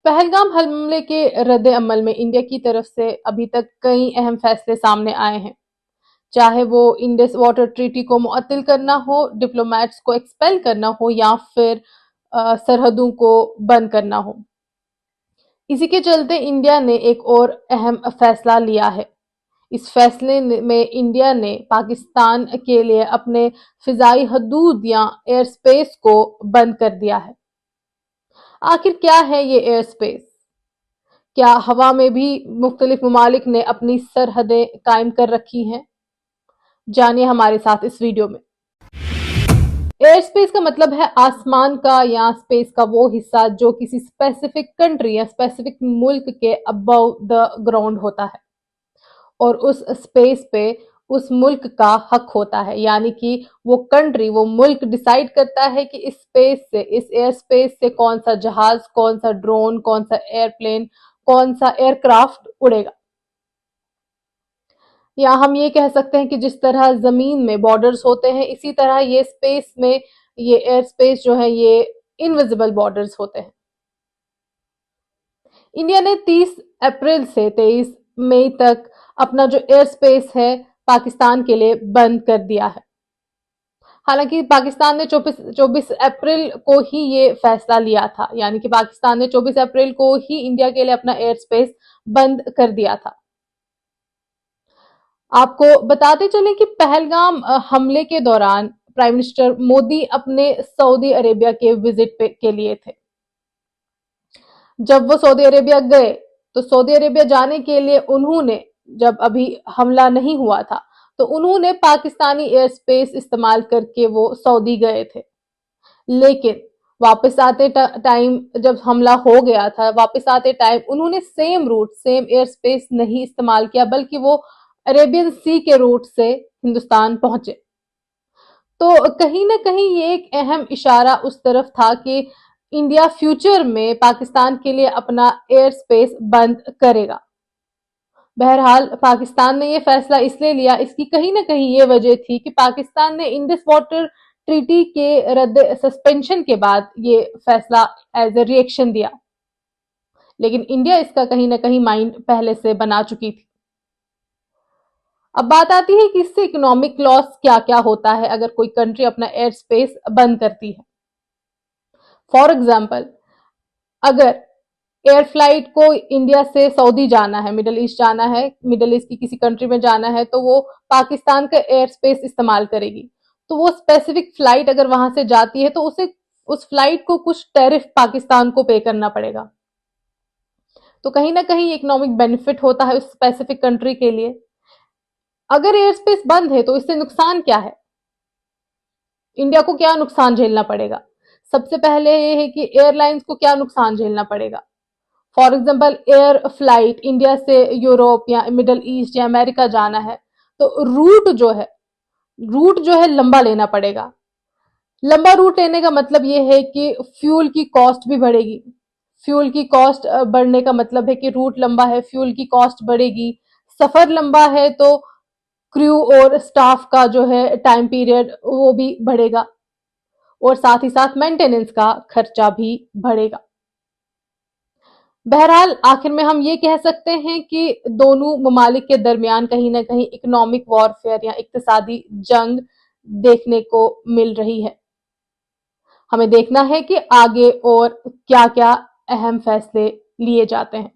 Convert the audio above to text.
पहलगाम हमले के रद्द अमल में इंडिया की तरफ से अभी तक कई अहम फैसले सामने आए हैं, चाहे वो इंडस वाटर ट्रीटी को मुअत्तल करना हो, डिप्लोमेट्स को एक्सपेल करना हो या फिर सरहदों को बंद करना हो। इसी के चलते इंडिया ने एक और अहम फैसला लिया है। इस फैसले में इंडिया ने पाकिस्तान के लिए अपने फिजाई हदूद या एयर स्पेस को बंद कर दिया है। आखिर क्या है ये एयर स्पेस? क्या हवा में भी मुख्तलिफ ममालिक ने अपनी सरहदें कायम कर रखी हैं? जानिए हमारे साथ इस वीडियो में। एयर स्पेस का मतलब है आसमान का या स्पेस का वो हिस्सा जो किसी स्पेसिफिक कंट्री या स्पेसिफिक मुल्क के अबव द ग्राउंड होता है और उस स्पेस पे उस मुल्क का हक होता है, यानी कि वो कंट्री, वो मुल्क डिसाइड करता है कि इस स्पेस से, इस एयर स्पेस से कौन सा जहाज, कौन सा ड्रोन, कौन सा एयरप्लेन, कौन सा एयरक्राफ्ट उड़ेगा। या हम ये कह सकते हैं कि जिस तरह जमीन में बॉर्डर्स होते हैं, इसी तरह ये स्पेस में, ये एयर स्पेस जो है, ये इनविजिबल बॉर्डर्स होते हैं। इंडिया ने 30 अप्रैल से 23 मई तक अपना जो एयर स्पेस है पाकिस्तान के लिए बंद कर दिया है। हालांकि पाकिस्तान ने 24 अप्रैल को ही ये फैसला लिया था, यानी कि पाकिस्तान ने 24 अप्रैल को ही इंडिया के लिए अपना एयर स्पेस बंद कर दिया था। आपको बताते चलें कि पहलगाम हमले के दौरान प्राइम मिनिस्टर मोदी अपने सऊदी अरेबिया के विजिट के लिए थे। जब वो सऊदी अरेबिया गए तो सऊदी अरेबिया जाने के लिए उन्होंने, जब अभी हमला नहीं हुआ था, तो उन्होंने पाकिस्तानी एयर स्पेस इस्तेमाल करके वो सऊदी गए थे। लेकिन वापस आते टाइम, जब हमला हो गया था, वापस आते टाइम उन्होंने same route, same air space नहीं इस्तेमाल किया, बल्कि वो अरेबियन सी के रूट से हिंदुस्तान पहुंचे। तो कहीं ना कहीं ये एक अहम इशारा उस तरफ था कि इंडिया फ्यूचर में पाकिस्तान के लिए अपना एयर स्पेस बंद करेगा। बहरहाल पाकिस्तान ने ये फैसला इसलिए लिया, इसकी कहीं ना कहीं ये वजह थी कि पाकिस्तान ने इंडस वाटर ट्रीटी के रद्द सस्पेंशन के बाद ये फैसला एज ए रिएक्शन दिया। लेकिन इंडिया इसका कहीं ना कहीं माइंड पहले से बना चुकी थी। अब बात आती है कि इससे इकोनॉमिक लॉस क्या क्या होता है अगर कोई कंट्री अपना एयर स्पेस बंद करती है। फॉर एग्जाम्पल, अगर एयर फ्लाइट को इंडिया से सऊदी जाना है, मिडल ईस्ट जाना है, मिडल ईस्ट की किसी कंट्री में जाना है, तो वो पाकिस्तान का एयर स्पेस इस्तेमाल करेगी। तो वो स्पेसिफिक फ्लाइट अगर वहां से जाती है तो उसे, उस फ्लाइट को कुछ टैरिफ पाकिस्तान को पे करना पड़ेगा। तो कहीं ना कहीं इकोनॉमिक बेनिफिट होता है उस स्पेसिफिक कंट्री के लिए। अगर एयर स्पेस बंद है तो इससे नुकसान क्या है? इंडिया को क्या नुकसान झेलना पड़ेगा? सबसे पहले ये है कि एयरलाइंस को क्या नुकसान झेलना पड़ेगा। For example, air flight India से यूरोप या मिडल ईस्ट या अमेरिका जाना है, तो रूट जो है लंबा लेना पड़ेगा। लंबा रूट लेने का मतलब ये है कि फ्यूल की कॉस्ट भी बढ़ेगी। फ्यूल की कॉस्ट बढ़ने का मतलब है कि रूट लंबा है, फ्यूल की कॉस्ट बढ़ेगी। सफर लंबा है तो क्रू और स्टाफ का जो है टाइम पीरियड वो भी बढ़ेगा और साथ ही साथ मेंटेनेंस का खर्चा भी बढ़ेगा। बहरहाल आखिर में हम ये कह सकते हैं कि दोनों ममालिक के दरमियान कहीं ना कहीं इकोनॉमिक वॉरफेयर या इक्तिसादी जंग देखने को मिल रही है। हमें देखना है कि आगे और क्या क्या अहम फैसले लिए जाते हैं।